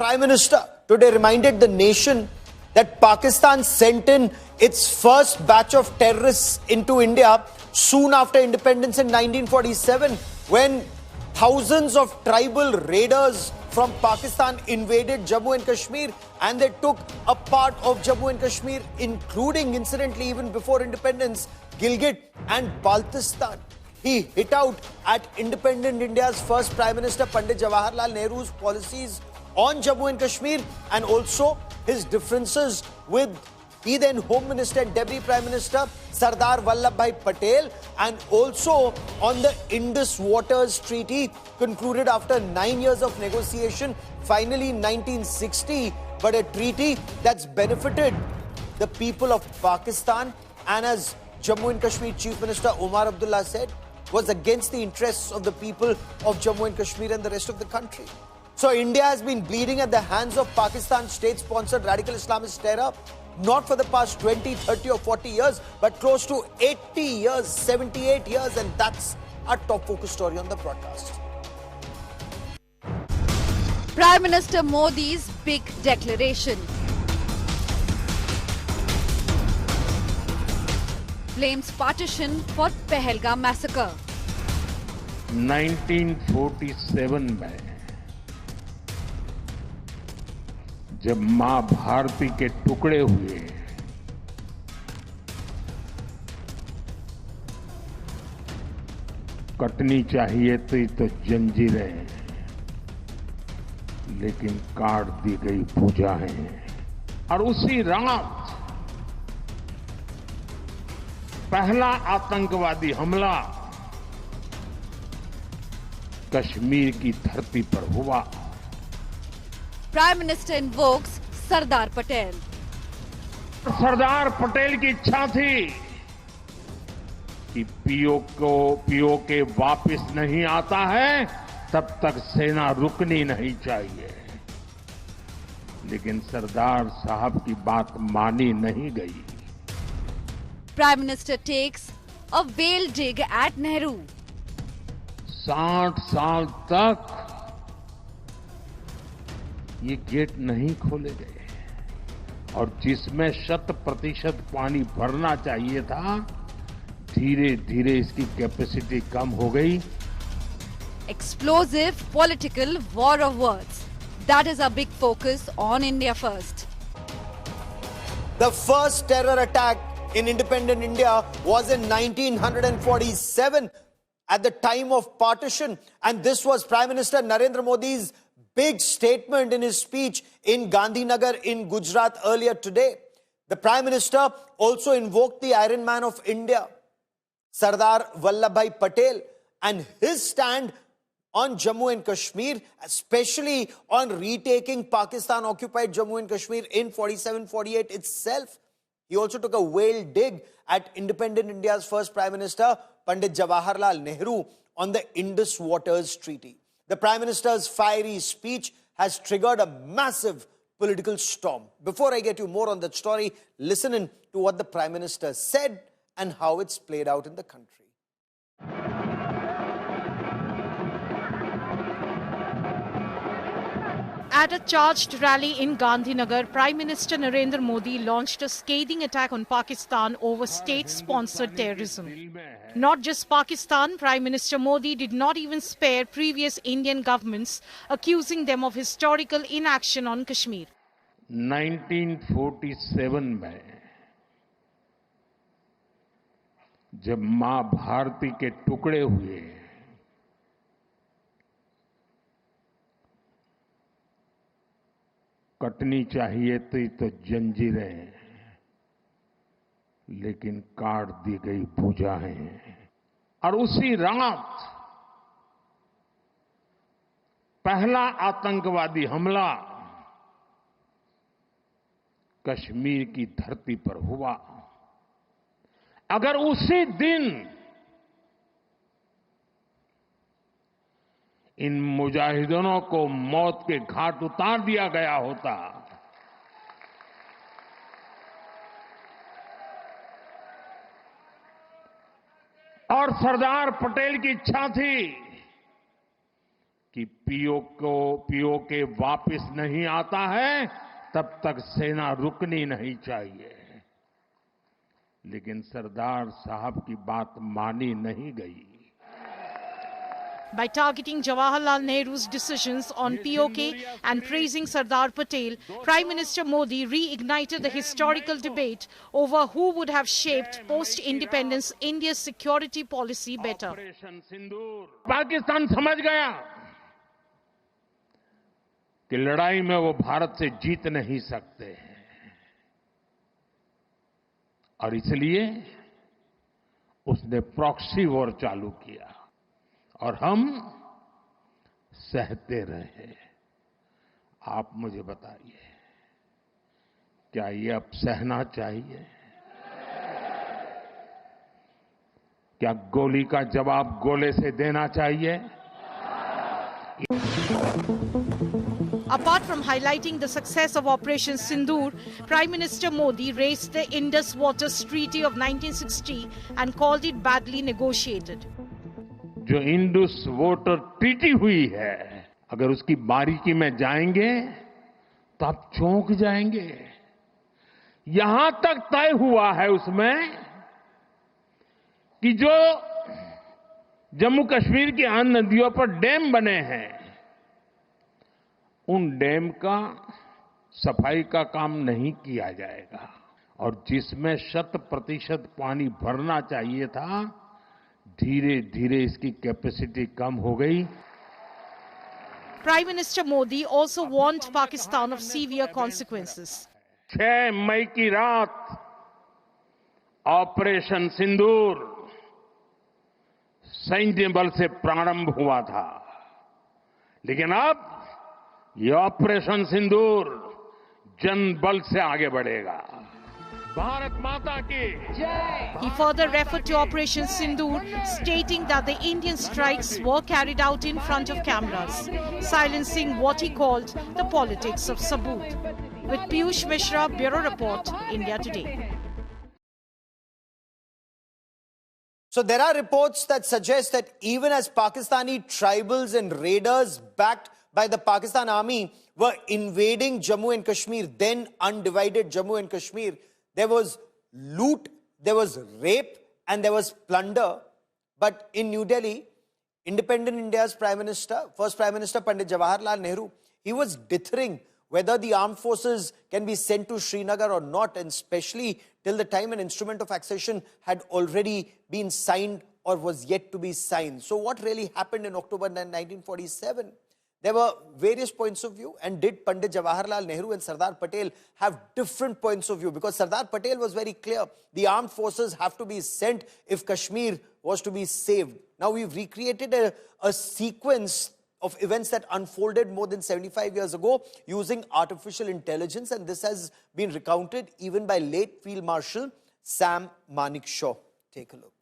Prime Minister today reminded the nation that Pakistan sent in its first batch of terrorists into India soon after independence in 1947, when thousands of tribal raiders from Pakistan invaded Jammu and Kashmir, and they took a part of Jammu and Kashmir, including, incidentally, even before independence, Gilgit and Baltistan. He hit out at independent India's first Prime Minister Pandit Jawaharlal Nehru's policies on Jammu and Kashmir, and also his differences with the then Home Minister and Deputy Prime Minister Sardar Vallabhbhai Patel, and also on the Indus Waters Treaty concluded after 9 years of negotiation, finally in 1960, but a treaty that's benefited the people of Pakistan, and as Jammu and Kashmir Chief Minister Omar Abdullah said, was against the interests of the people of Jammu and Kashmir and the rest of the country. So India has been bleeding at the hands of Pakistan's state-sponsored radical Islamist terror, not for the past 20, 30 or 40 years, but close to 80 years, 78 years, and that's our top focus story on the broadcast. Prime Minister Modi's big declaration. Blames partition for Pahalgam massacre. 1947 में जब मां भारती के टुकड़े हुए, कटनी चाहिए थी तो जंजीरें, लेकिन काट दी गई भुजाएं। और उसी रात पहला आतंकवादी हमला कश्मीर की धरती पर हुआ। Prime Minister invokes Sardar Patel. Sardar Patel की इच्छा थी कि पीओके वापस नहीं आता है तब तक सेना रुकनी नहीं चाहिए, लेकिन सरदार साहब की बात मानी नहीं गई। Prime Minister takes a whale dig at Nehru. 60 साल तक ये गेट नहीं खोले गए, और जिसमें 100% पानी भरना चाहिए था, धीरे धीरे इसकी कैपेसिटी कम हो गई। Explosive political war of words. That is a big focus on India First. The first terror attack in independent India was in 1947 at the time of partition, and this was Prime Minister Narendra Modi's big statement in his speech in Gandhinagar in Gujarat earlier today. The Prime Minister also invoked the Iron Man of India, Sardar Vallabhbhai Patel, and his stand on Jammu and Kashmir, especially on retaking Pakistan-occupied Jammu and Kashmir in 47-48 itself. He also took a whale dig at independent India's first Prime Minister, Pandit Jawaharlal Nehru, on the Indus Waters Treaty. The Prime Minister's fiery speech has triggered a massive political storm. Before I get you more on that story, listen in to what the Prime Minister said and how it's played out in the country. At a charged rally in Gandhinagar, Prime Minister Narendra Modi launched a scathing attack on Pakistan over state-sponsored terrorism. Not just Pakistan, Prime Minister Modi did not even spare previous Indian governments, accusing them of historical inaction on Kashmir. 1947 में जब मां भारती के टुकड़े हुए, कटनी चाहिए थी तो जंजीरें, लेकिन काट दी गई भुजाएं। और उसी रात पहला आतंकवादी हमला कश्मीर की धरती पर हुआ। अगर उसी दिन इन मुजाहिदों को मौत के घाट उतार दिया गया होता, और सरदार पटेल की इच्छा थी कि पीओके वापस नहीं आता है तब तक सेना रुकनी नहीं चाहिए। लेकिन सरदार साहब की बात मानी नहीं गई। By targeting Jawaharlal Nehru's decisions on POK and praising Sardar Patel, Prime Minister Modi reignited the historical debate over who would have shaped post-independence India's security policy better. Pakistan समझ गया कि लड़ाई में वो भारत से जीत नहीं सकते हैं और इसलिए उसने प्रॉक्सी वॉर चालू किया और हम सहते रहे। आप मुझे बताइए, क्या ये अब सहना चाहिए? क्या गोली का जवाब गोले से देना चाहिए? Apart from highlighting the success of Operation Sindoor, Prime Minister Modi raised the Indus Waters Treaty of 1960 and called it badly negotiated. जो इंडस वाटर ट्रीटी हुई है, अगर उसकी बारीकी में जाएंगे तो आप चौंक जाएंगे। यहां तक तय हुआ है उसमें कि जो जम्मू कश्मीर की अन्य नदियों पर डैम बने हैं, उन डैम का सफाई का काम नहीं किया जाएगा और जिसमें 100% पानी भरना चाहिए था, धीरे धीरे इसकी कैपेसिटी कम हो गई। Prime Minister Modi also warned Pakistan of severe consequences. 6 मई की रात ऑपरेशन सिंदूर सैन्य बल से प्रारंभ हुआ था, लेकिन अब ये ऑपरेशन सिंदूर जन बल से आगे बढ़ेगा। भारत माता की जय। He further referred to Operation Sindoor, stating that the Indian strikes were carried out in front of cameras, silencing what he called the politics of sabut. With Piyush Mishra, Bureau Report, India Today. So there are reports that suggest that even as Pakistani tribals and raiders backed by the Pakistan army were invading Jammu and Kashmir, then undivided Jammu and Kashmir, there was loot, there was rape, and there was plunder. But in New Delhi, independent India's Prime Minister, first Prime Minister Pandit Jawaharlal Nehru, he was dithering whether the armed forces can be sent to Srinagar or not, and especially till the time an instrument of accession had already been signed or was yet to be signed. So what really happened in October 1947? There were various points of view, and did Pandit Jawaharlal Nehru and Sardar Patel have different points of view? Because Sardar Patel was very clear, the armed forces have to be sent if Kashmir was to be saved. Now we've recreated a sequence of events that unfolded more than 75 years ago using artificial intelligence, and this has been recounted even by late Field Marshal Sam Manekshaw. Take a look.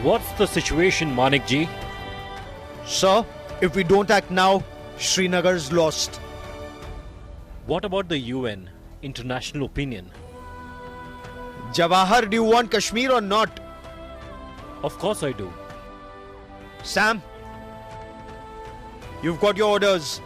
What's the situation, Manik ji? Sir, if we don't act now, Srinagar's lost. What about the UN, international opinion? Jawahar, do you want Kashmir or not? Of course I do. Sam, you've got your orders.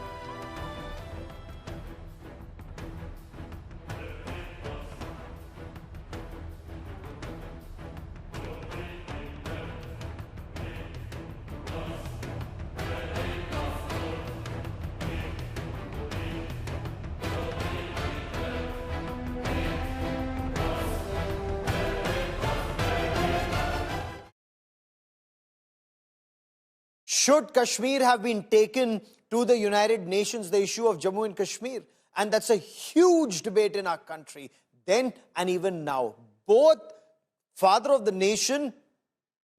Should Kashmir have been taken to the United Nations the issue of Jammu and Kashmir. And that's a huge debate in our country, then and even now. Both father of the nation,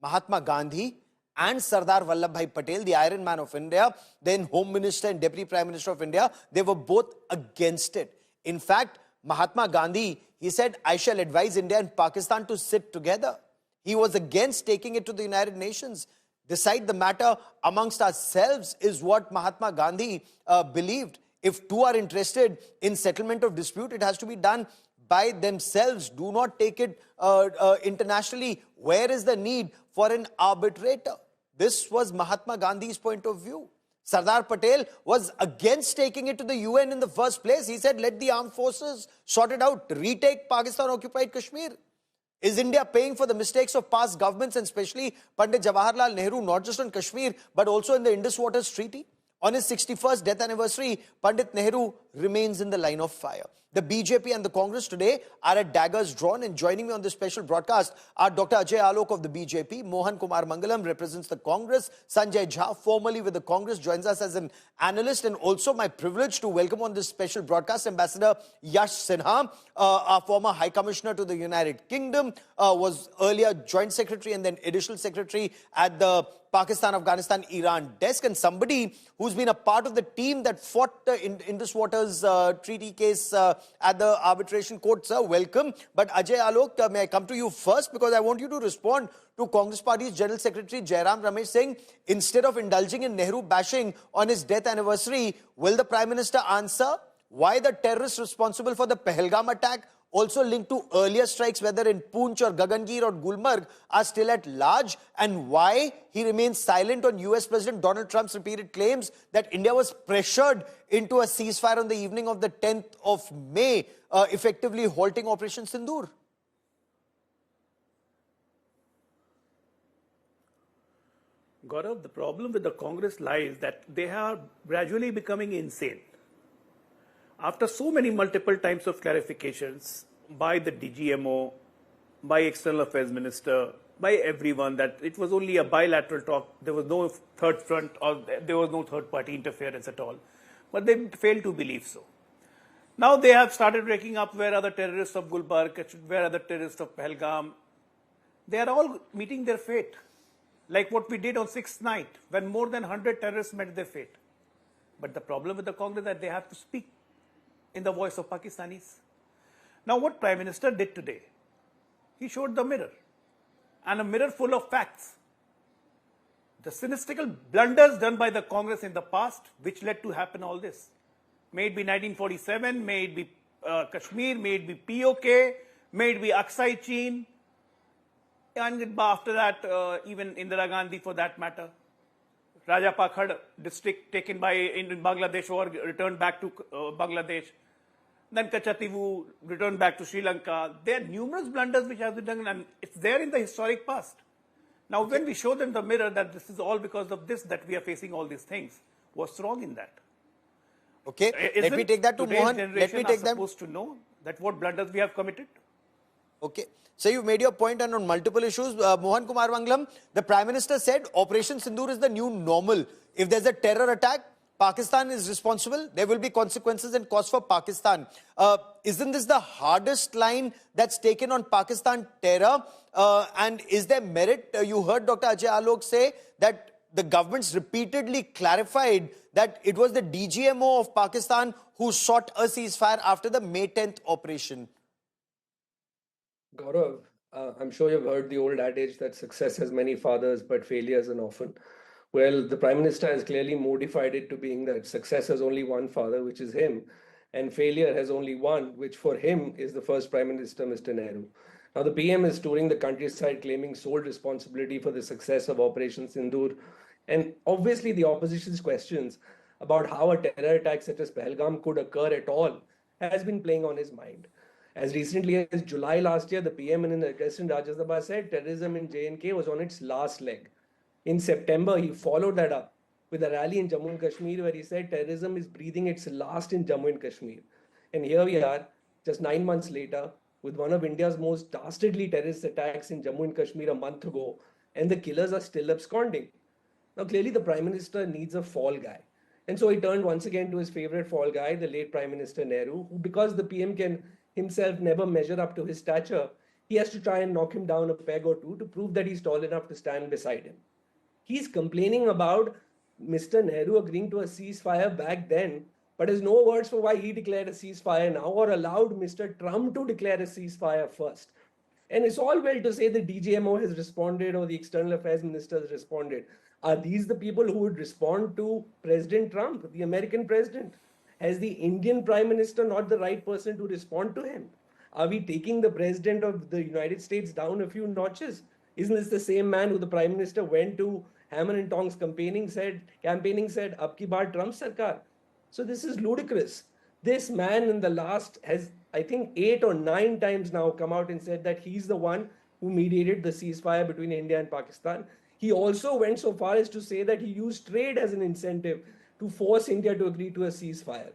Mahatma Gandhi, and Sardar Vallabhbhai Patel, the Iron Man of India, then Home Minister and Deputy Prime Minister of India, they were both against it. In fact, Mahatma Gandhi, he said, I shall advise India and Pakistan to sit together. He was against taking it to the United Nations. Decide the matter amongst ourselves is what Mahatma Gandhi believed. If two are interested in settlement of dispute, it has to be done by themselves. Do not take it internationally. Where is the need for an arbitrator? This was Mahatma Gandhi's point of view. Sardar Patel was against taking it to the UN in the first place. He said, let the armed forces sort it out. Retake Pakistan-occupied Kashmir. Is India paying for the mistakes of past governments, and especially Pandit Jawaharlal Nehru, not just on Kashmir, but also in the Indus Waters Treaty? On his 61st death anniversary, Pandit Nehru remains in the line of fire. The BJP and the Congress today are at daggers drawn, and joining me on this special broadcast are Dr. Ajay Alok of the BJP, Mohan Kumar Mangalam represents the Congress, Sanjay Jha, formerly with the Congress, joins us as an analyst, and also my privilege to welcome on this special broadcast Ambassador Yash Sinha, our former High Commissioner to the United Kingdom, was earlier Joint Secretary and then Additional Secretary at the Pakistan, Afghanistan, Iran desk, and somebody who's been a part of the team that fought the Indus Waters Treaty case at the arbitration court. Sir, welcome. But Ajay Alok, may I come to you first, because I want you to respond to Congress Party's General Secretary Jairam Ramesh saying, instead of indulging in Nehru bashing on his death anniversary, will the Prime Minister answer why the terrorists responsible for the Pahalgam attack, also linked to earlier strikes, whether in Poonch or Gagangir or Gulmarg, are still at large, and why he remains silent on US President Donald Trump's repeated claims that India was pressured into a ceasefire on the evening of the 10th of May, effectively halting Operation Sindoor? Gaurav, the problem with the Congress lies that they are gradually becoming insane. After so many multiple times of clarifications by the DGMO, by External Affairs Minister, by everyone, that it was only a bilateral talk, there was no third front or there was no third party interference at all. But they failed to believe so. Now they have started raking up where are the terrorists of Gulbarg, where are the terrorists of Pahalgam. They are all meeting their fate, like what we did on 6th night, when more than 100 terrorists met their fate. But the problem with the Congress is that they have to speak in the voice of Pakistanis. Now what Prime Minister did today, he showed the mirror, and a mirror full of facts. The cynical blunders done by the Congress in the past, which led to happen all this. May it be 1947, may it be Kashmir, may it be POK, may it be Aksai Chin, and after that even Indira Gandhi for that matter. Raja Pakhad district taken by in Bangladesh or returned back to Bangladesh. Then Kachativu returned back to Sri Lanka. There are numerous blunders which have been done, and it's there in the historic past. Now, when we show them the mirror that this is all because of this, that we are facing all these things, what's wrong in that? Okay, let me take that to Mohan. Let me take that. Supposed to know that what blunders we have committed. Okay. So you've made your point, and on multiple issues, Mohan Kumar Mangalam, the Prime Minister said Operation Sindoor is the new normal. If there's a terror attack, Pakistan is responsible. There will be consequences and costs for Pakistan. Isn't this the hardest line that's taken on Pakistan terror? And is there merit? You heard Dr. Ajay Alok say that the government's repeatedly clarified that it was the DGMO of Pakistan who sought a ceasefire after the May 10th operation. Gaurav, I'm sure you've heard the old adage that success has many fathers, but failure is an orphan. Well, the Prime Minister has clearly modified it to being that success has only one father, which is him, and failure has only one, which for him is the first Prime Minister, Mr. Nehru. Now, the PM is touring the countryside claiming sole responsibility for the success of Operation Sindoor. And obviously, the opposition's questions about how a terror attack such as Pahalgam could occur at all has been playing on his mind. As recently as July last year, the PM in an address in Rajya Sabha said terrorism in J&K was on its last leg. In September, he followed that up with a rally in Jammu and Kashmir where he said terrorism is breathing its last in Jammu and Kashmir. And here we are, just 9 months later, with one of India's most dastardly terrorist attacks in Jammu and Kashmir a month ago, and the killers are still absconding. Now, clearly, the Prime Minister needs a fall guy. And so he turned once again to his favorite fall guy, the late Prime Minister Nehru, who, because the PM can himself never measure up to his stature, he has to try and knock him down a peg or two to prove that he's tall enough to stand beside him. He's complaining about Mr. Nehru agreeing to a ceasefire back then, but has no words for why he declared a ceasefire now or allowed Mr. Trump to declare a ceasefire first. And it's all well to say the DGMO has responded or the External Affairs Minister has responded. Are these the people who would respond to President Trump, the American president? Has the Indian Prime Minister not the right person to respond to him? Are we taking the President of the United States down a few notches? Isn't this the same man who the Prime Minister went to hammer and tongs campaigning said, "Ab ki baar Trump sarkar"? So this is ludicrous. This man in the last has, I think, 8 or 9 times now come out and said that he's the one who mediated the ceasefire between India and Pakistan. He also went so far as to say that he used trade as an incentive to force India to agree to a ceasefire.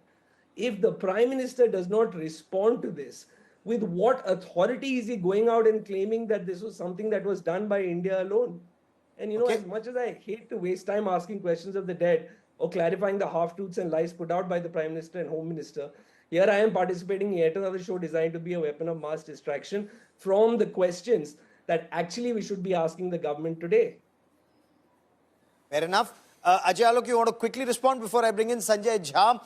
If the Prime Minister does not respond to this, with what authority is he going out and claiming that this was something that was done by India alone? And as much as I hate to waste time asking questions of the dead or clarifying the half-truths and lies put out by the Prime Minister and Home Minister, here I am participating in yet another show designed to be a weapon of mass distraction from the questions that actually we should be asking the government today. Fair enough. Ajay Alok, you want to quickly respond before I bring in Sanjay Jha?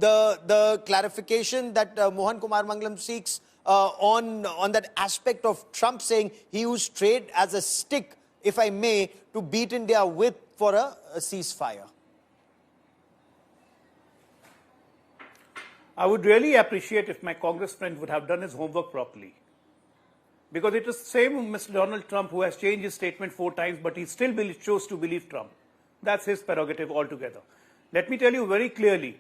The clarification that Mohan Kumar Mangalam seeks on that aspect of Trump saying he used trade as a stick, if I may, to beat India with for a ceasefire. I would really appreciate if my Congress friend would have done his homework properly. Because it is the same Mr. Donald Trump who has changed his statement 4 times, but he still chose to believe Trump. That's his prerogative altogether. Let me tell you very clearly,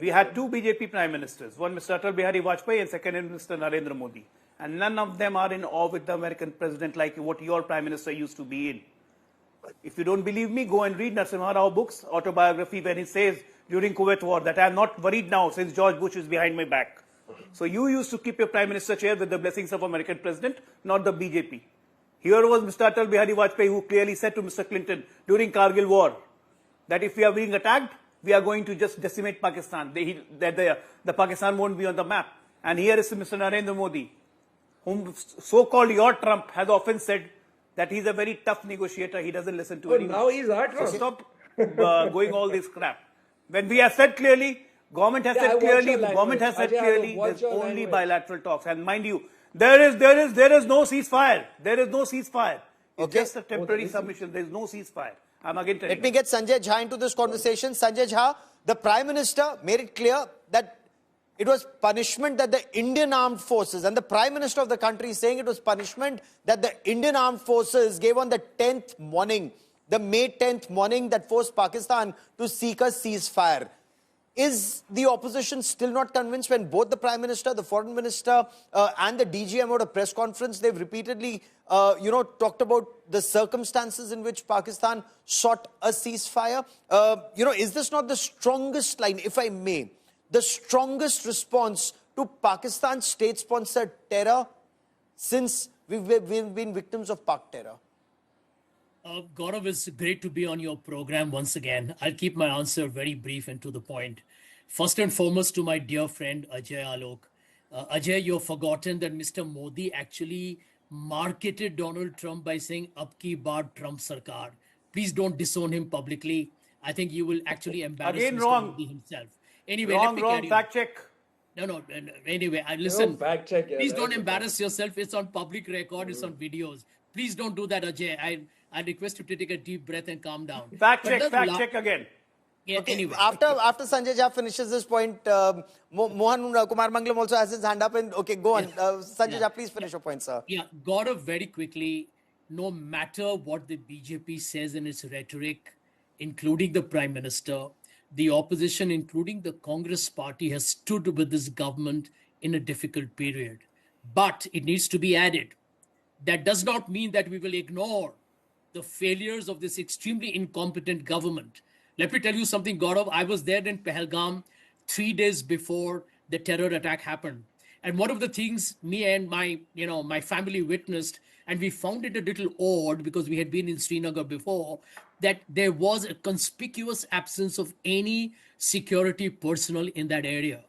we had 2 BJP prime ministers, one Mr. Atal Bihari Vajpayee and second Mr. Narendra Modi. And none of them are in awe with the American president like what your prime minister used to be in. If you don't believe me, go and read Narasimha Rao book's autobiography when he says during Kuwait war that I am not worried now since George Bush is behind my back. So you used to keep your prime minister chair with the blessings of American president, not the BJP. Here was Mr. Atal Bihari Vajpayee who clearly said to Mr. Clinton during Kargil war that if we are being attacked, we are going to just decimate Pakistan. The Pakistan won't be on the map. And here is Mr. Narendra Modi, whom so-called your Trump has often said that he's a very tough negotiator. He doesn't listen to anyone. Now he's our Trump. So stop going all this crap. When we have said clearly, government has said clearly, there's only bilateral talks. And mind you, there is no ceasefire. There is no ceasefire. It's just a temporary submission. There is no ceasefire. I'm again telling Let me get Sanjay Jha into this conversation. Sanjay Jha, the Prime Minister made it clear that it was punishment that the Indian Armed Forces, and the Prime Minister of the country is saying it was punishment that the Indian Armed Forces gave on the 10th morning, the May 10th morning that forced Pakistan to seek a ceasefire. Is the opposition still not convinced when both the Prime Minister, the Foreign Minister and the DGM at a press conference, they've repeatedly, talked about the circumstances in which Pakistan sought a ceasefire? Is this not the strongest line, if I may, the strongest response to Pakistan's state-sponsored terror since we've been victims of Pak terror? Gaurav, it's great to be on your program once again. I'll keep my answer very brief and to the point. First and foremost, to my dear friend Ajay Alok. Ajay, you've forgotten that Mr. Modi actually marketed Donald Trump by saying, "Ab ki baar Trump sarkar." Please don't disown him publicly. I think you will actually embarrass Again, Mr. wrong. Modi himself. Anyway, wrong, fact check. No. Anyway, listen. Fact check. Please don't embarrass yourself. It's on public record. It's on videos. Please don't do that, Ajay. I request you to take a deep breath and calm down. Fact check again. Yeah, Okay, anyway. after Sanjay Jha finishes this point, Mohan Kumar Mangalam also has his hand up. And okay, go on. Sanjay Jha, please finish your point, sir. Yeah, Gaurav, very quickly, no matter what the BJP says in its rhetoric, including the Prime Minister, the opposition, including the Congress party, has stood with this government in a difficult period. But it needs to be added, that does not mean that we will ignore the failures of this extremely incompetent government. Let me tell you something, Gaurav. I was there in Pahalgam 3 days before the terror attack happened. And one of the things me and my family witnessed, and we found it a little odd because we had been in Srinagar before, that there was a conspicuous absence of any security personnel in that area.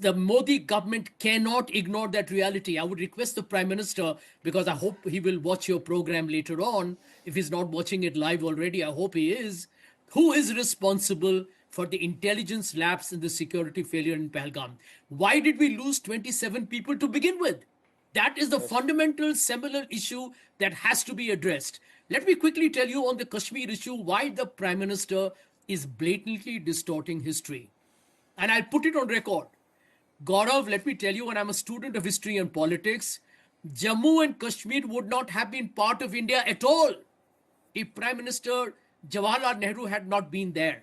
The Modi government cannot ignore that reality. I would request the Prime Minister, because I hope he will watch your program later on. If he's not watching it live already, I hope he is. Who is responsible for the intelligence lapse and the security failure in Pahalgam? Why did we lose 27 people to begin with? That is the fundamental seminal issue that has to be addressed. Let me quickly tell you on the Kashmir issue why the Prime Minister is blatantly distorting history. And I'll put it on record. Gaurav, let me tell you, and I'm a student of history and politics, Jammu and Kashmir would not have been part of India at all if Prime Minister Jawaharlal Nehru had not been there.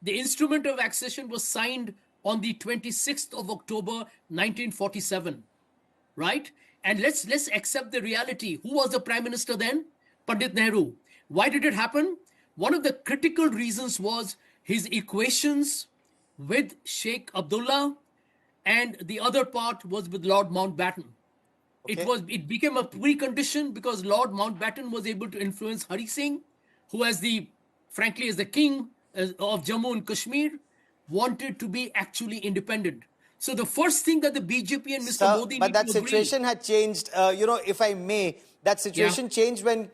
The instrument of accession was signed on the 26th of October 1947, right? And let's accept the reality. Who was the Prime Minister then? Pandit Nehru. Why did it happen? One of the critical reasons was his equations with Sheikh Abdullah, and the other part was with Lord Mountbatten. Okay. It became a precondition because Lord Mountbatten was able to influence Hari Singh, who as the king of Jammu and Kashmir, wanted to be actually independent. So the first thing that the BJP and Mr. Modi but need that to agree- situation had changed, if I may, that situation changed when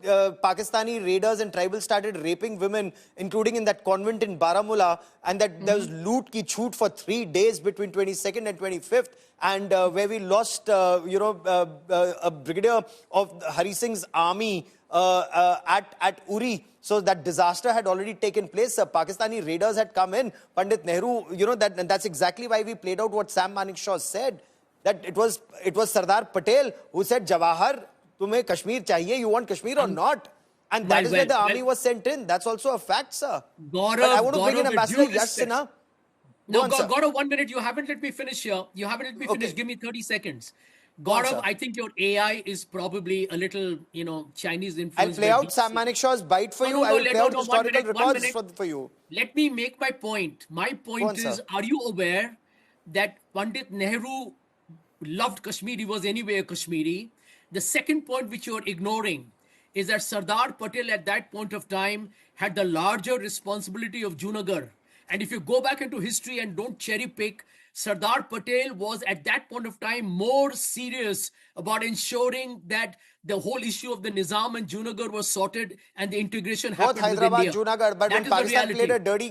Pakistani raiders and tribals started raping women, including in that convent in Baramulla, and that there was loot ki choot for 3 days between 22nd and 25th, and where we lost, a brigadier of Hari Singh's army at Uri. So that disaster had already taken place. Pakistani raiders had come in. Pandit Nehru, that's exactly why we played out what Sam Manekshaw said. That it was Sardar Patel who said, Jawahar, tumhe Kashmir chahiye, you want Kashmir or not? And that is where the army was sent in. That's also a fact, sir. Gaurav, but I want to bring in Gaurav, with Ambassador due Yash respect- Sinha. No, on, sir. Gaurav, 1 minute. You haven't let me finish here. You haven't let me finish. Okay. Give me 30 seconds. on, Gaurav, sir. I think your AI is probably a little, Chinese I'll influence. play out Sam Manekshaw's bite for you. I will play out historical records for you. Let me make my point. My point on, is, sir. are you aware that Pandit Nehru loved Kashmir? He was anyway a Kashmiri. The second point which you are ignoring is that Sardar Patel at that point of time had the larger responsibility of Junagadh. And if you go back into history and don't cherry pick, Sardar Patel was at that point of time more serious about ensuring that the whole issue of the Nizam and Junagadh was sorted and the integration Both happened with Hyderabad, India. Junagadh, but That when is the Pakistan reality. played a dirty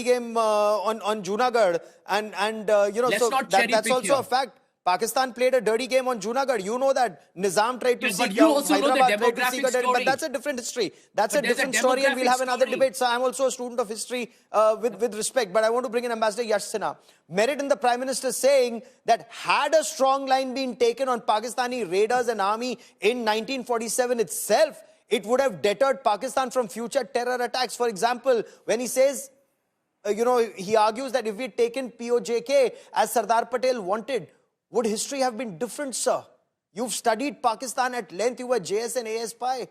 game, on Junagadh, and Let's so not that's cherry-pick also here. a fact. Pakistan played a dirty game on Junagadh. You know that Nizam tried to Yeah, seek but you out, also know the Hyderabad tried to seek demographic out, but story. that's a different history. That's But a there's a different story, and we'll have demographic another story. debate. So I'm also a student of history with respect, but I want to bring in Ambassador Yash Sinha. Merit in the Prime Minister saying that had a strong line been taken on Pakistani raiders and army in 1947 itself, it would have deterred Pakistan from future terror attacks. For example, when he says, he argues that if we had taken POJK as Sardar Patel wanted, would history have been different, sir? You've studied Pakistan at length. You were JS and AS Pi.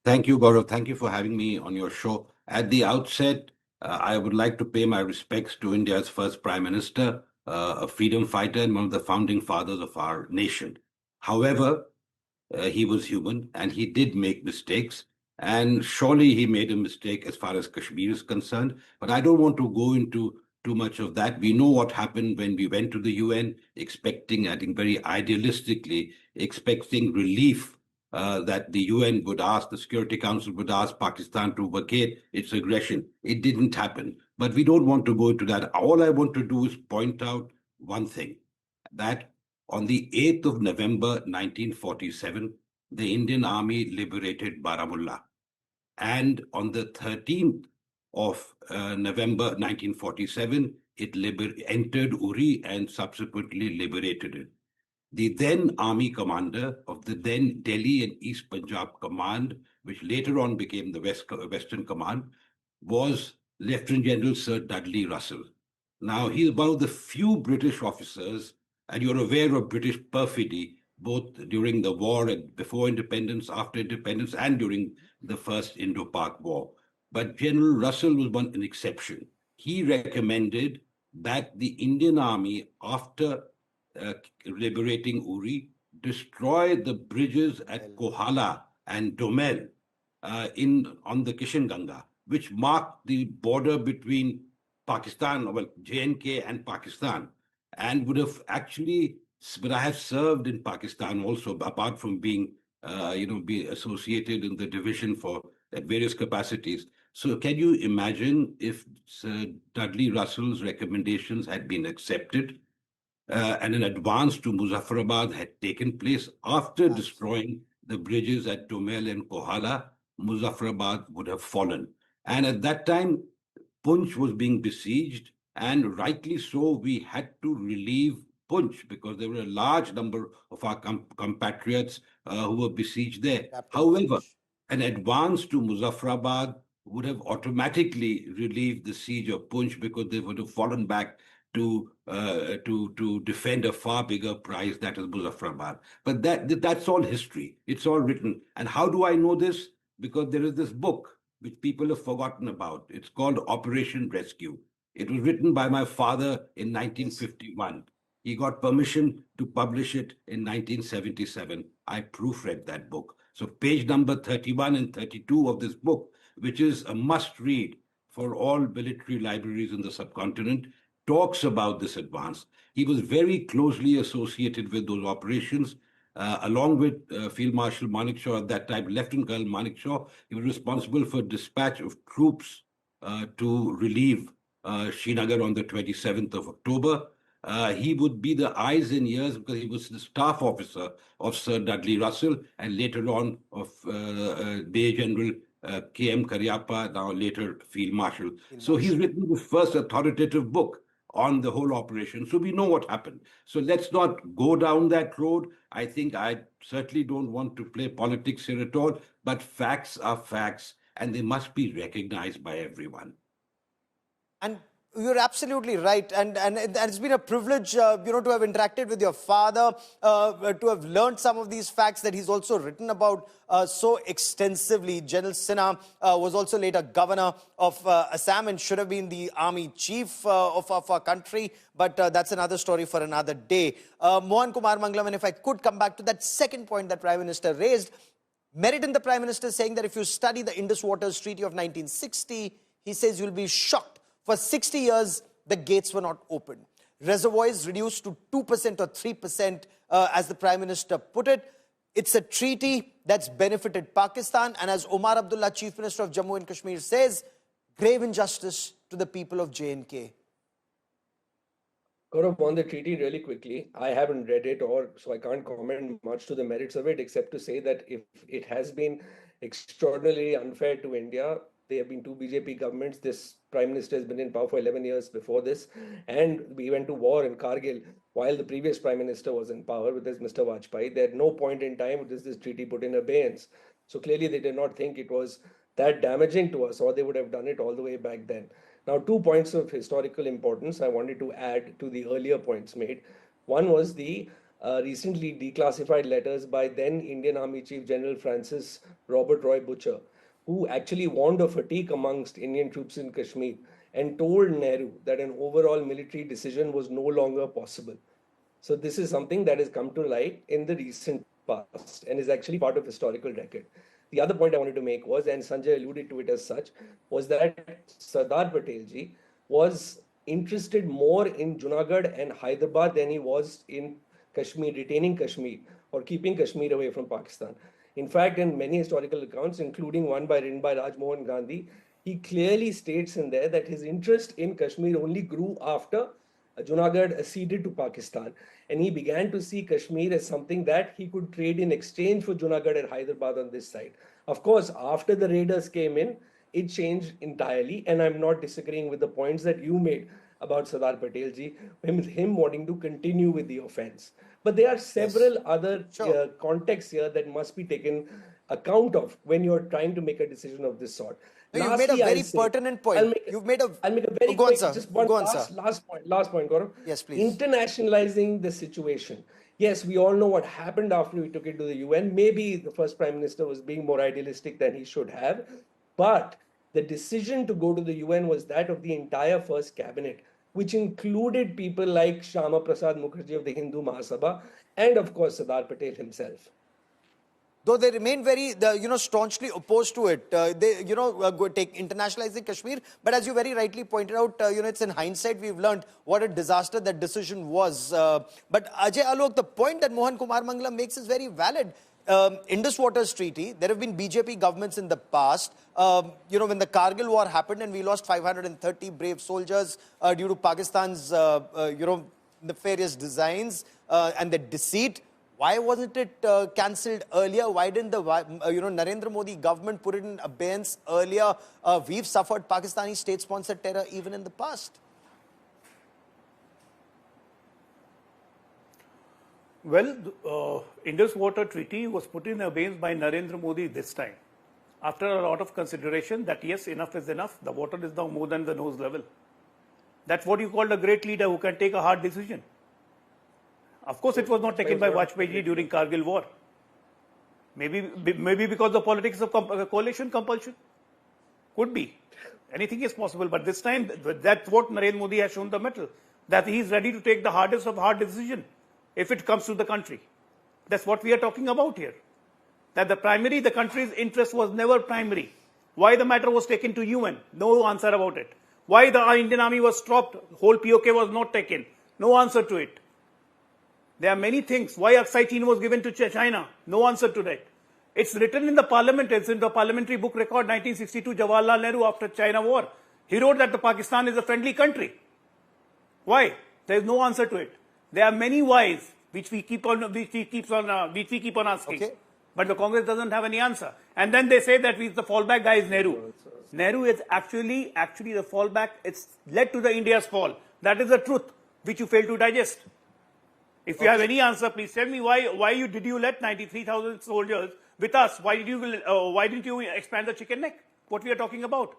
Thank you, Gaurav. Thank you for having me on your show. At the outset, I would like to pay my respects to India's first Prime Minister, a freedom fighter and one of the founding fathers of our nation. However, he was human and he did make mistakes. And surely he made a mistake as far as Kashmir is concerned. But I don't want to go into too much of that. We know what happened when we went to the UN, expecting, I think very idealistically, expecting relief that the UN would ask, the Security Council would ask Pakistan to vacate its aggression. It didn't happen. But we don't want to go into that. All I want to do is point out one thing, that on the 8th of November 1947, the Indian Army liberated Baramulla. And on the 13th of November 1947, it entered Uri and subsequently liberated it. The then army commander of the then Delhi and East Punjab Command, which later on became the Western Command, was Lieutenant General Sir Dudley Russell. Now, he's one of the few British officers, and you're aware of British perfidy, both during the war and before independence, after independence, and during the first Indo-Pak War. But General Russell was an exception. He recommended that the Indian Army, after liberating Uri, destroy the bridges at Kohala and Domel on the Kishanganga, which marked the border between Pakistan, well, J&K and Pakistan, and would I have served in Pakistan also, apart from being, be associated in the division at various capacities. So can you imagine if Sir Dudley Russell's recommendations had been accepted and an advance to Muzaffarabad had taken place after destroying the bridges at Domel and Kohala, Muzaffarabad would have fallen. And at that time, Punch was being besieged, and rightly so, we had to relieve Punch because there were a large number of our compatriots who were besieged there. However, an advance to Muzaffarabad would have automatically relieved the siege of Punch because they would have fallen back to defend a far bigger prize, that is Muzaffarabad. But that's all history. It's all written. And how do I know this? Because there is this book which people have forgotten about. It's called Operation Rescue. It was written by my father in 1951. He got permission to publish it in 1977. I proofread that book. So page number 31 and 32 of this book, which is a must-read for all military libraries in the subcontinent, talks about this advance. He was very closely associated with those operations, along with Field Marshal Manekshaw at that time, Lieutenant Colonel Manekshaw. He was responsible for dispatch of troops to relieve Srinagar on the 27th of October. He would be the eyes and ears because he was the staff officer of Sir Dudley Russell and later on of Major General K.M. Cariappa, now later Field Marshal. So he's written the first authoritative book on the whole operation. So we know what happened. So let's not go down that road. I think I certainly don't want to play politics here at all, but facts are facts and they must be recognized by everyone. And you're absolutely right, and it's been a privilege, to have interacted with your father, to have learned some of these facts that he's also written about so extensively. General Sinha was also later governor of Assam and should have been the army chief of our country, but that's another story for another day. Mohan Kumar Mangalam, and if I could come back to that second point that Prime Minister raised, merit in the Prime Minister saying that if you study the Indus Waters Treaty of 1960, he says you'll be shocked. For 60 years, the gates were not opened. Reservoirs reduced to 2% or 3%, as the Prime Minister put it. It's a treaty that's benefited Pakistan. And as Omar Abdullah, Chief Minister of Jammu and Kashmir, says, grave injustice to the people of J&K. Gaurav, on the treaty really quickly, I haven't read it, so I can't comment much to the merits of it, except to say that if it has been extraordinarily unfair to India, there have been two BJP governments. This Prime Minister has been in power for 11 years before this. And we went to war in Kargil while the previous Prime Minister was in power with this Mr. Vajpayee. At no point in time was this treaty put in abeyance. So clearly they did not think it was that damaging to us, or they would have done it all the way back then. Now, 2 points of historical importance I wanted to add to the earlier points made. One was the recently declassified letters by then Indian Army Chief General Francis Robert Roy Butcher, who actually warned of fatigue amongst Indian troops in Kashmir and told Nehru that an overall military decision was no longer possible. So this is something that has come to light in the recent past and is actually part of historical record. The other point I wanted to make was, and Sanjay alluded to it as such, was that Sardar Patelji was interested more in Junagadh and Hyderabad than he was in Kashmir, retaining Kashmir or keeping Kashmir away from Pakistan. In fact, in many historical accounts, including one written by Rajmohan Gandhi, he clearly states in there that his interest in Kashmir only grew after Junagadh acceded to Pakistan. And he began to see Kashmir as something that he could trade in exchange for Junagadh and Hyderabad on this side. Of course, after the raiders came in, it changed entirely. And I'm not disagreeing with the points that you made about Sardar Patelji, with him wanting to continue with the offense. But there are several other contexts here that must be taken account of when you're trying to make a decision of this sort. No, you've made a very pertinent point. I'll make a very quick, just one last point, Gaurav. Yes, please. Internationalizing the situation. Yes, we all know what happened after we took it to the UN. Maybe the first Prime Minister was being more idealistic than he should have. But the decision to go to the UN was that of the entire first cabinet. which included people like Shama Prasad Mukherjee of the Hindu Mahasabha and, of course, Sardar Patel himself. Though they remain very, staunchly opposed to it. They, take internationalizing Kashmir. But as you very rightly pointed out, it's in hindsight we've learned what a disaster that decision was. But Ajay Alok, the point that Mohan Kumar Mangala makes is very valid. Indus Waters Treaty, there have been BJP governments in the past. When the Kargil war happened and we lost 530 brave soldiers due to Pakistan's, nefarious designs and the deceit. Why wasn't it cancelled earlier? Why didn't the Narendra Modi government put it in abeyance earlier? We've suffered Pakistani state-sponsored terror even in the past. Well, Indus Water Treaty was put in abeyance by Narendra Modi this time, after a lot of consideration that yes, enough is enough. The water is now more than the nose level. That's what you call a great leader who can take a hard decision. Of course, it was not taken by Vajpayee during Kargil war. Maybe because the politics of coalition compulsion. Could be. Anything is possible. But this time, that's what Narendra Modi has shown the mettle. That he is ready to take the hardest of hard decision if it comes to the country. That's what we are talking about here. That the country's interest was never primary. Why the matter was taken to UN? No answer about it. Why the Indian army was stopped? Whole POK was not taken. No answer to it. There are many things. Why Aksai Chin was given to China? No answer to that. It's written in the parliament. It's in the parliamentary book record 1962, Jawaharlal Nehru after China war. He wrote that the Pakistan is a friendly country. Why? There is no answer to it. There are many whys which we keep on asking. Okay. But the Congress doesn't have any answer. And then they say that the fallback guy is Nehru. Nehru is actually the fallback. It's led to the India's fall. That is the truth which you fail to digest. If you have any answer, please tell me why did you let 93,000 soldiers with us? Why didn't you expand the chicken neck? What we are talking about?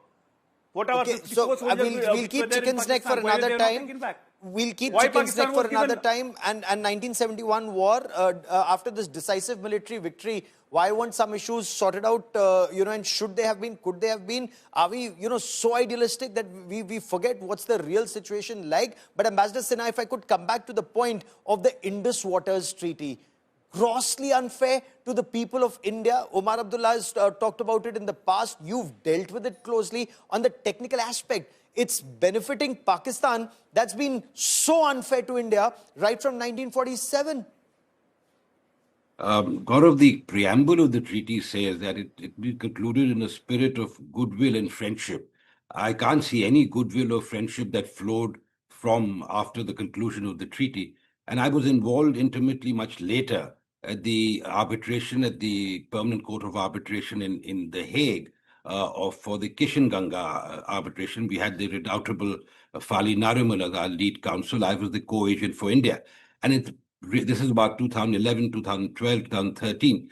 What are so we'll keep chicken's neck for another time. We'll keep chicken's neck for another time. And 1971 war, after this decisive military victory, why weren't some issues sorted out, and should they have been, could they have been? Are we, so idealistic that we forget what's the real situation like? But Ambassador Sinha, if I could come back to the point of the Indus Waters Treaty, grossly unfair to the people of India. Omar Abdullah has talked about it in the past. You've dealt with it closely on the technical aspect. It's benefiting Pakistan. That's been so unfair to India right from 1947. Gaurav, the preamble of the treaty says that it be concluded in a spirit of goodwill and friendship. I can't see any goodwill or friendship that flowed from after the conclusion of the treaty. And I was involved intimately much later at the arbitration at the Permanent Court of Arbitration in The Hague for the Kishanganga arbitration. We had the redoubtable Fali Nariman as our lead counsel. I was the co-agent for India. And this is about 2011, 2012, 2013.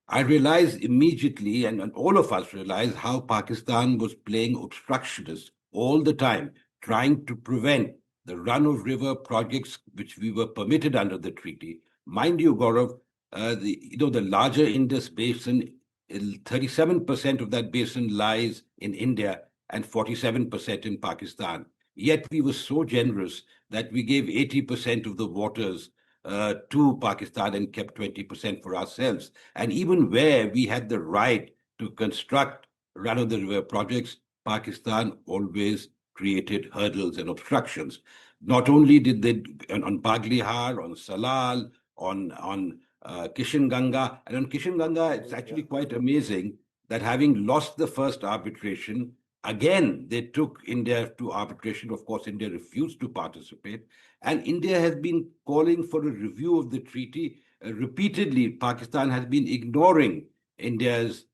I realized immediately, and all of us realized, how Pakistan was playing obstructionist all the time, trying to prevent the run-of-river projects which we were permitted under the treaty. Mind you, Gaurav, the larger Indus basin, 37% of that basin lies in India and 47% in Pakistan. Yet we were so generous that we gave 80% of the waters to Pakistan and kept 20% for ourselves. And even where we had the right to construct run-of-the-river projects, Pakistan always created hurdles and obstructions. Not only did they on Baglihar, on Salal, on Kishanganga, and on Kishanganga, it's actually quite amazing that having lost the first arbitration, again, they took India to arbitration. Of course, India refused to participate. And India has been calling for a review of the treaty repeatedly. Pakistan has been ignoring India's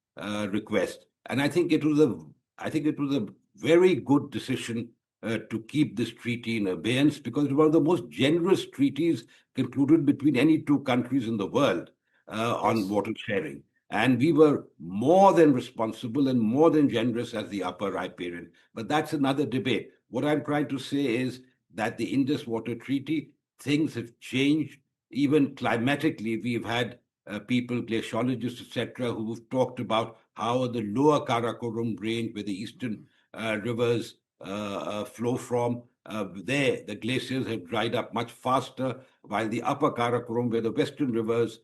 request. And I think it was a very good decision to keep this treaty in abeyance, because it was one of the most generous treaties concluded between any two countries in the world on water sharing. And we were more than responsible and more than generous as the upper riparian. But that's another debate. What I'm trying to say is that the Indus Water Treaty, things have changed. Even climatically, we've had people, glaciologists, etc., who've talked about how the lower Karakoram range, where the eastern rivers flow from, There, the glaciers have dried up much faster, while the upper Karakoram, where the western rivers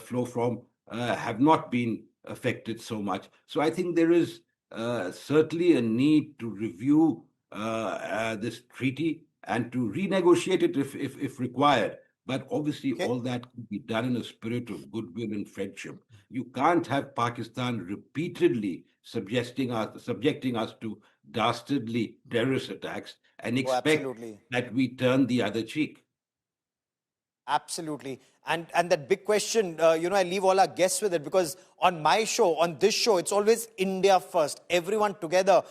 flow from, have not been affected so much. So I think there is certainly a need to review this treaty and to renegotiate it if required. But obviously, all that could be done in a spirit of goodwill and friendship. You can't have Pakistan repeatedly subjecting us to dastardly terrorist attacks and expect that we turn the other cheek. Absolutely. And that big question, I leave all our guests with it, because on this show, it's always India first, everyone together.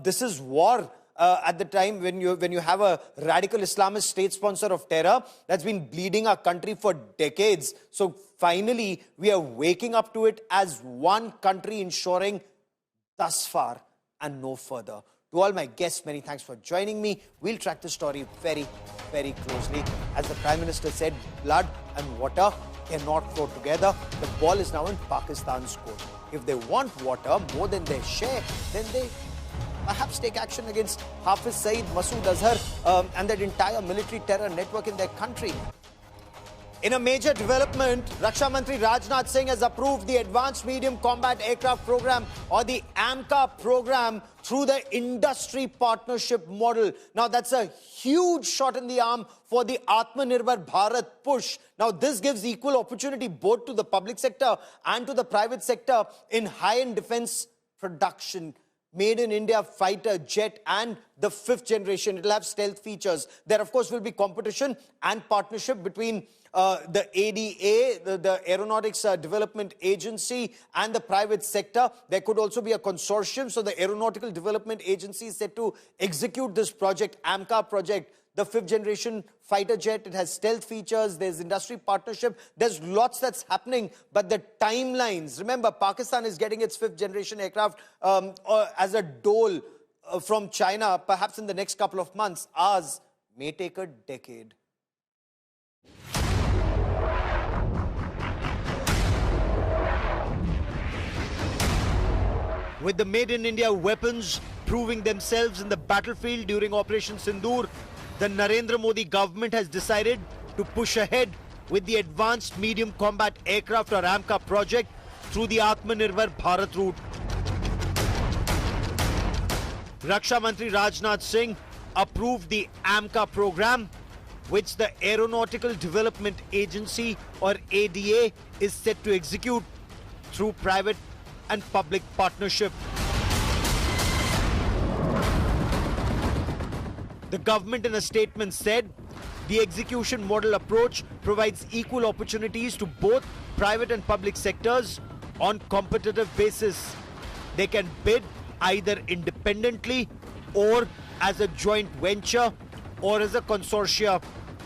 This is war. At the time when you have a radical Islamist state sponsor of terror that's been bleeding our country for decades. So finally, we are waking up to it as one country, ensuring thus far and no further. To all my guests, many thanks for joining me. We'll track the story very, very closely. As the Prime Minister said, blood and water cannot flow together. The ball is now in Pakistan's court. If they want water more than their share, then they perhaps take action against Hafiz Saeed, Masood Azhar and that entire military terror network in their country. In a major development, Raksha Mantri Rajnath Singh has approved the Advanced Medium Combat Aircraft Program, or the AMCA program, through the industry partnership model. Now, that's a huge shot in the arm for the Atmanirbhar Bharat push. Now, this gives equal opportunity both to the public sector and to the private sector in high-end defense production. Made in India fighter jet and the 5th generation. It will have stealth features. There, of course, will be competition and partnership between the ADA, the Aeronautics Development Agency, and the private sector. There could also be a consortium. So the Aeronautical Development Agency is set to execute this project, AMCA project. The 5th generation fighter jet, it has stealth features, there's industry partnership, there's lots that's happening, but the timelines, remember, Pakistan is getting its 5th generation aircraft as a dole from China, perhaps in the next couple of months. Ours may take a decade. With the Made in India weapons proving themselves in the battlefield during Operation Sindoor, the Narendra Modi government has decided to push ahead with the Advanced Medium Combat Aircraft, or AMCA project, through the Atmanirbhar Bharat route. Raksha Mantri Rajnath Singh approved the AMCA program, which the Aeronautical Development Agency, or ADA, is set to execute through private and public partnership. The government in a statement said, the execution model approach provides equal opportunities to both private and public sectors on competitive basis. They can bid either independently or as a joint venture or as a consortia.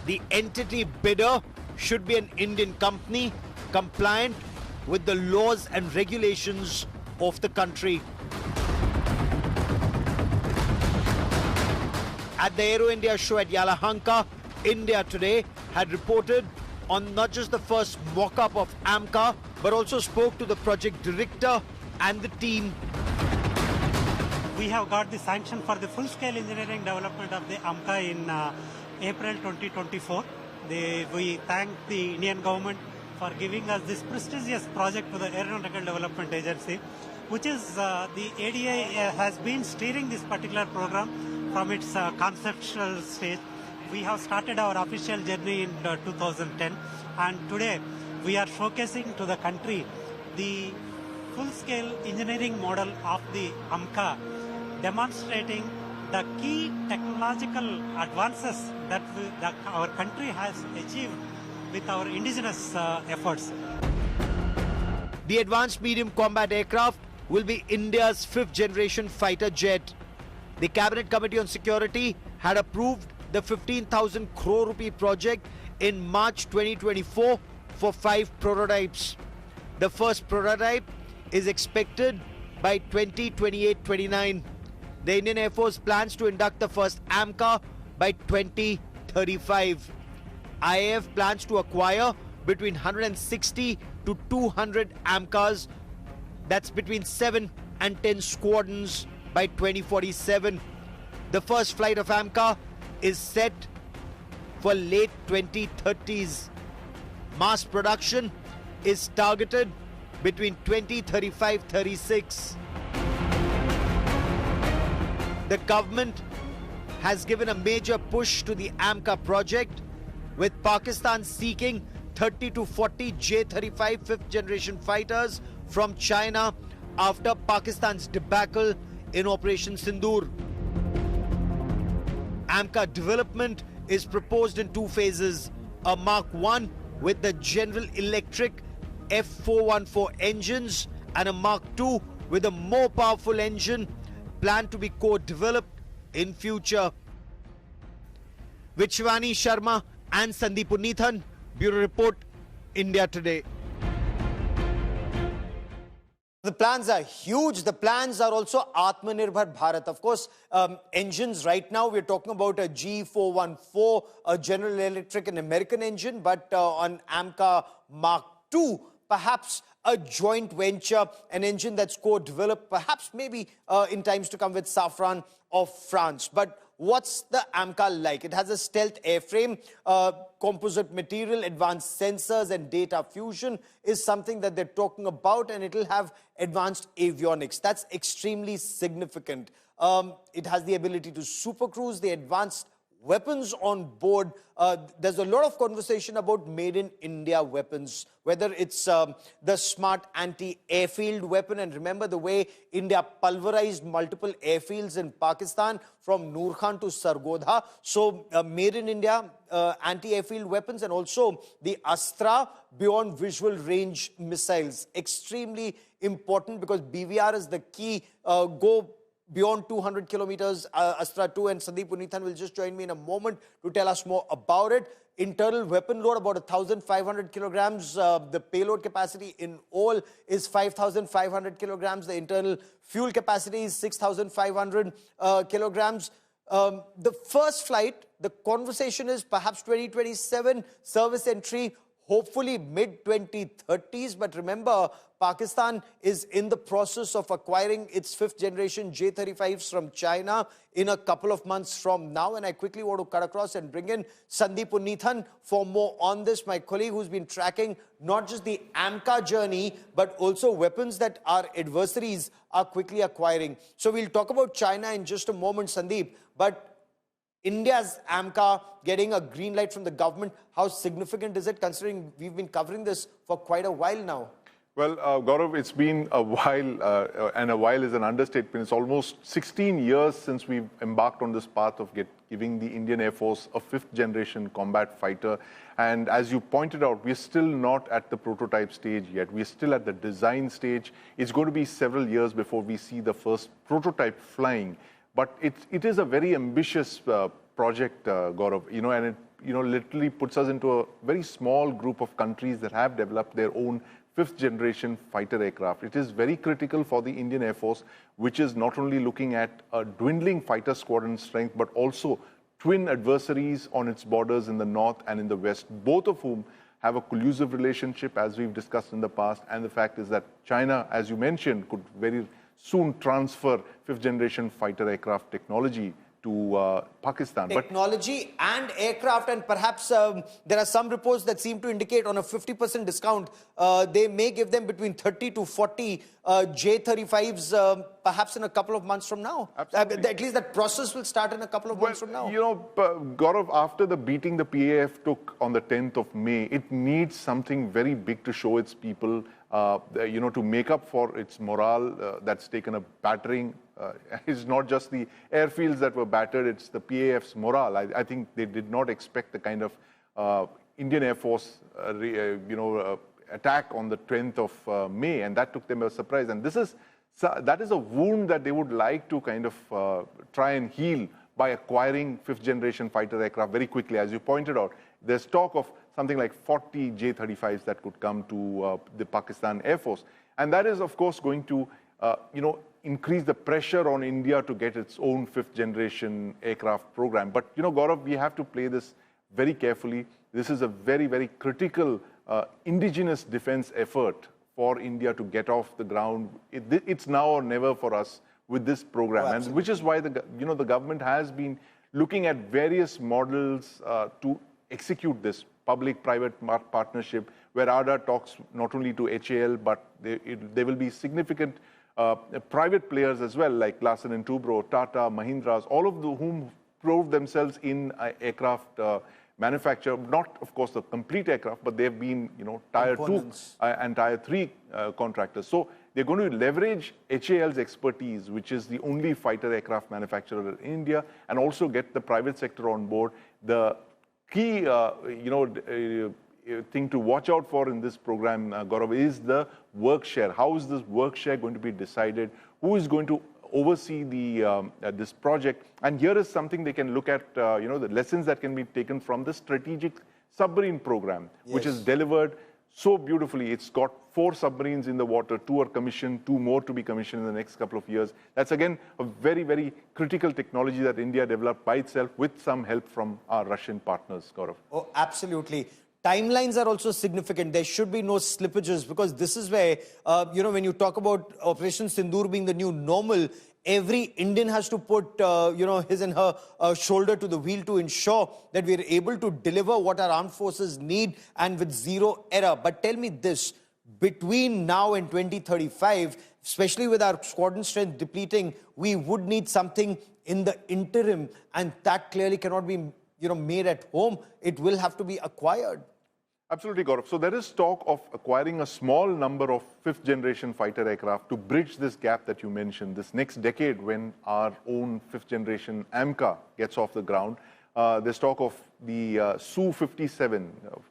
The entity bidder should be an Indian company compliant with the laws and regulations of the country. At the Aero India show at Yelahanka, India Today had reported on not just the first mock-up of AMCA, but also spoke to the project director and the team. We have got the sanction for the full-scale engineering development of the AMCA in April 2024. We thank the Indian government for giving us this prestigious project to the Aeronautical Development Agency, which is the ADA has been steering this particular program from its conceptual stage. We have started our official journey in 2010, and today we are showcasing to the country the full-scale engineering model of the AMCA, demonstrating the key technological advances that our country has achieved with our indigenous efforts. The Advanced Medium Combat Aircraft will be India's 5th generation fighter jet. The Cabinet Committee on Security had approved the 15,000 crore rupee project in March 2024 for 5 prototypes. The first prototype is expected by 2028-29. The Indian Air Force plans to induct the first AMCA by 2035. IAF plans to acquire between 160 to 200 AMCAs, that's between 7 and 10 squadrons, by 2047. The first flight of AMCA is set for late 2030s. Mass production is targeted between 2035-36. The government has given a major push to the AMCA project, with Pakistan seeking 30 to 40 J-35 fifth generation fighters from China after Pakistan's debacle in Operation Sindoor. AMCA development is proposed in two phases: a Mark 1 with the General Electric F414 engines and a Mark 2 with a more powerful engine planned to be co-developed in future. With Shivani Sharma and Sandeep Unithan, Bureau Report, India Today. The plans are huge. The plans are also Atmanirbhar Bharat. Of course, engines right now, we're talking about a G414, a General Electric, an American engine, but on AMCA Mark II, perhaps a joint venture, an engine that's co-developed, perhaps maybe in times to come with Safran of France. But what's the AMCA like? It has a stealth airframe, composite material, advanced sensors and data fusion is something that they're talking about, and it'll have advanced avionics. That's extremely significant. It has the ability to supercruise, the advanced weapons on board. There's a lot of conversation about made in India weapons, whether it's the smart anti-airfield weapon. And remember the way India pulverized multiple airfields in Pakistan from Noor Khan to Sargodha. So made in India anti-airfield weapons, and also the Astra beyond visual range missiles. Extremely important because BVR is the key. Go beyond 200 kilometers, Astra 2, and Sandeep Unithan will just join me in a moment to tell us more about it. Internal weapon load, about 1,500 kilograms. The payload capacity in all is 5,500 kilograms. The internal fuel capacity is 6,500 kilograms. The first flight, the conversation is perhaps 2027, service entry, hopefully mid-2030s. But remember, Pakistan is in the process of acquiring its fifth generation J-35s from China in a couple of months from now. And I quickly want to cut across and bring in Sandeep Unithan for more on this, my colleague who's been tracking not just the AMCA journey, but also weapons that our adversaries are quickly acquiring. So we'll talk about China in just a moment, Sandeep. But India's AMCA getting a green light from the government, how significant is it, considering we've been covering this for quite a while now? Well, Gaurav, it's been a while, and a while is an understatement. It's almost 16 years since we've embarked on this path of giving the Indian Air Force a fifth-generation combat fighter. And as you pointed out, we're still not at the prototype stage yet. We're still at the design stage. It's going to be several years before we see the first prototype flying. But it is a very ambitious project, Gaurav, and it literally puts us into a very small group of countries that have developed their own fifth-generation fighter aircraft. It is very critical for the Indian Air Force, which is not only looking at a dwindling fighter squadron strength, but also twin adversaries on its borders in the north and in the west, both of whom have a collusive relationship, as we've discussed in the past. And the fact is that China, as you mentioned, could very soon transfer fifth-generation fighter aircraft technology to Pakistan. Technology and aircraft, and perhaps there are some reports that seem to indicate on a 50% discount, they may give them between 30 to 40 J-35s perhaps in a couple of months from now. At least that process will start in a couple of months from now. Gaurav, after the beating the PAF took on the 10th of May, it needs something very big to show its people, to make up for its morale that's taken a battering. It's not just the airfields that were battered, it's the PAF's morale. I think they did not expect the kind of Indian Air Force attack on the 10th of May, and that took them by surprise. And that is a wound that they would like to kind of try and heal by acquiring fifth-generation fighter aircraft very quickly. As you pointed out, there's talk of something like 40 J-35s that could come to the Pakistan Air Force. And that is, of course, going to, increase the pressure on India to get its own fifth-generation aircraft program. But, Gaurav, we have to play this very carefully. This is a very, very critical indigenous defense effort for India to get off the ground. It's now or never for us with this program, and which is why the government has been looking at various models to execute this public-private partnership, where ADA talks not only to HAL, but there will be significant private players as well, like Larsen & Toubro, Tata, Mahindras, all of whom proved themselves in aircraft manufacture, not of course the complete aircraft, but they've been, tier 2 and tier 3 contractors. So they're going to leverage HAL's expertise, which is the only fighter aircraft manufacturer in India, and also get the private sector on board. The key, thing to watch out for in this program, Gaurav, is the work share. How is this work share going to be decided? Who is going to oversee this project? And here is something they can look at, the lessons that can be taken from the strategic submarine program, which is delivered so beautifully. It's got 4 submarines in the water, 2 are commissioned, 2 more to be commissioned in the next couple of years. That's again a very, very critical technology that India developed by itself with some help from our Russian partners, Gaurav. Oh, absolutely. Timelines are also significant. There should be no slippages, because this is where, when you talk about Operation Sindoor being the new normal, every Indian has to put, his and her shoulder to the wheel to ensure that we are able to deliver what our armed forces need and with zero error. But tell me this, between now and 2035, especially with our squadron strength depleting, we would need something in the interim, and that clearly cannot be, made at home. It will have to be acquired. Absolutely, Gaurav. So there is talk of acquiring a small number of 5th generation fighter aircraft to bridge this gap that you mentioned, this next decade when our own 5th generation AMCA gets off the ground. There's talk of the Su-57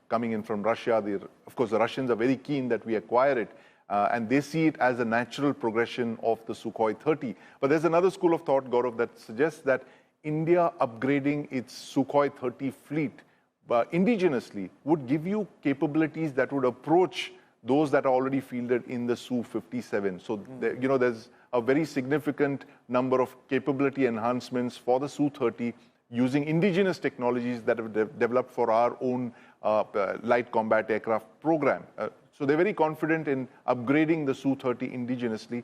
coming in from Russia. Of course, the Russians are very keen that we acquire it, and they see it as a natural progression of the Sukhoi 30. But there's another school of thought, Gaurav, that suggests that India upgrading its Sukhoi 30 fleet indigenously would give you capabilities that would approach those that are already fielded in the Su-57. So, there's a very significant number of capability enhancements for the Su-30 using indigenous technologies that have developed for our own light combat aircraft program. So they're very confident in upgrading the Su-30 indigenously.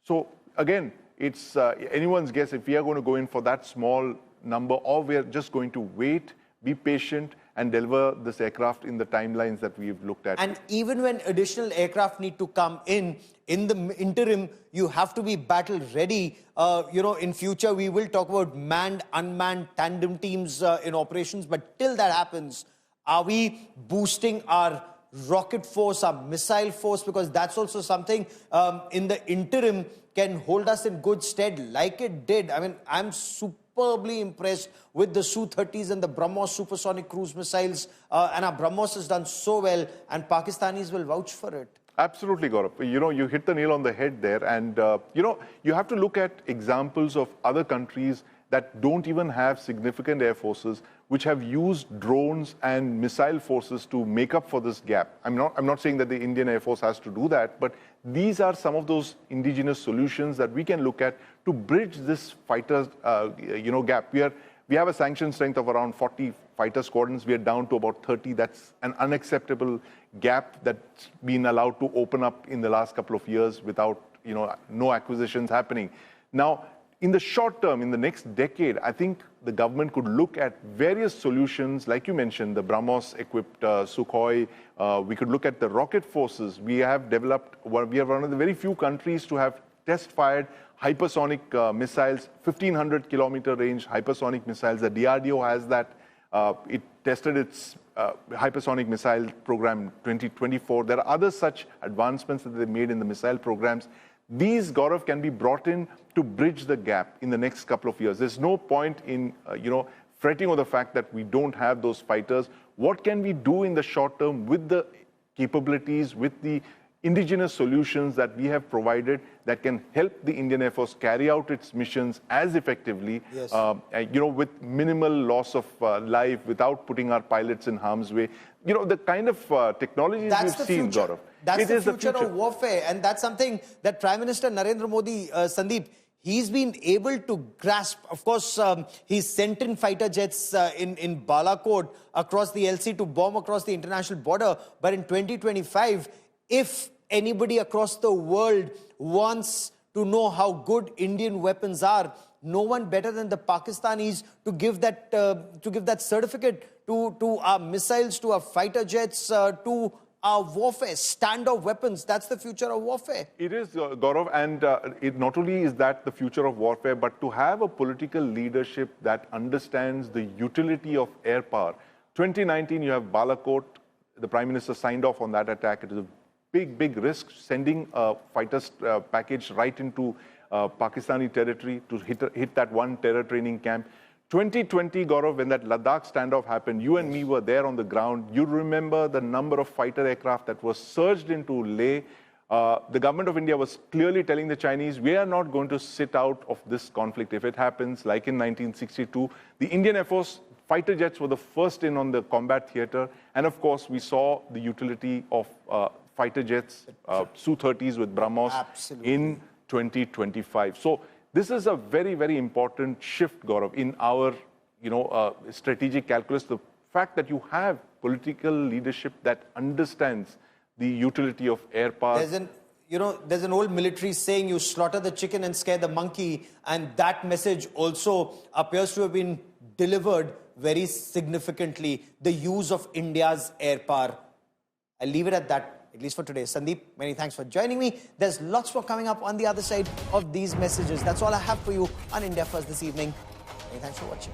So again, it's anyone's guess if we are going to go in for that small number, or we're just going to wait, be patient, and deliver this aircraft in the timelines that we've looked at. And even when additional aircraft need to come in the interim, you have to be battle ready. In future, we will talk about manned, unmanned tandem teams in operations. But till that happens, are we boosting our rocket force, our missile force? Because that's also something in the interim can hold us in good stead like it did. I mean, I'm superbly impressed with the Su-30s and the BrahMos supersonic cruise missiles. And our BrahMos has done so well, and Pakistanis will vouch for it. Absolutely, Gaurav. You hit the nail on the head there. And, you have to look at examples of other countries that don't even have significant air forces, which have used drones and missile forces to make up for this gap. I'm not saying that the Indian Air Force has to do that, but these are some of those indigenous solutions that we can look at to bridge this fighter, gap. We have a sanction strength of around 40 fighter squadrons. We are down to about 30. That's an unacceptable gap that's been allowed to open up in the last couple of years without, no acquisitions happening. Now, in the short term, in the next decade, I think the government could look at various solutions, like you mentioned, the BrahMos-equipped Sukhoi. We could look at the rocket forces. We are one of the very few countries to have test-fired hypersonic missiles, 1,500 kilometer range hypersonic missiles. The DRDO has that. It tested its hypersonic missile program 2024. There are other such advancements that they made in the missile programs. These, Gaurav, can be brought in to bridge the gap in the next couple of years. There's no point in, fretting over the fact that we don't have those fighters. What can we do in the short term with the capabilities, with the indigenous solutions that we have provided that can help the Indian Air Force carry out its missions as effectively, with minimal loss of life, without putting our pilots in harm's way. The kind of technologies we've seen, Gaurav. That's the future of warfare. And that's something that Prime Minister Narendra Modi, Sandeep, he's been able to grasp. Of course, he's sent in fighter jets in Balakot across the LC to bomb across the international border. But in 2025, if anybody across the world wants to know how good Indian weapons are, no one better than the Pakistanis to give that certificate to our missiles, to our fighter jets, to our warfare, standoff weapons. That's the future of warfare. It is, Gaurav, and it not only is that the future of warfare, but to have a political leadership that understands the utility of air power. 2019, you have Balakot. The Prime Minister signed off on that attack. It is a big risk, sending a fighters package right into Pakistani territory to hit that one terror training camp. 2020, Gaurav, when that Ladakh standoff happened, you and me were there on the ground. You remember the number of fighter aircraft that was surged into Leh. The government of India was clearly telling the Chinese, we are not going to sit out of this conflict. If it happens, like in 1962, the Indian Air Force fighter jets were the first in on the combat theater. And of course, we saw the utility of fighter jets, Su-30s with BrahMos in 2025. So this is a very important shift, Gaurav, in our strategic calculus. The fact that you have political leadership that understands the utility of air power. There's an old military saying, you slaughter the chicken and scare the monkey, and that message also appears to have been delivered very significantly, the use of India's air power. I'll leave it at that, at least for today. Sandeep, many thanks for joining me. There's lots more coming up on the other side of these messages. That's all I have for you on India First this evening. Many thanks for watching.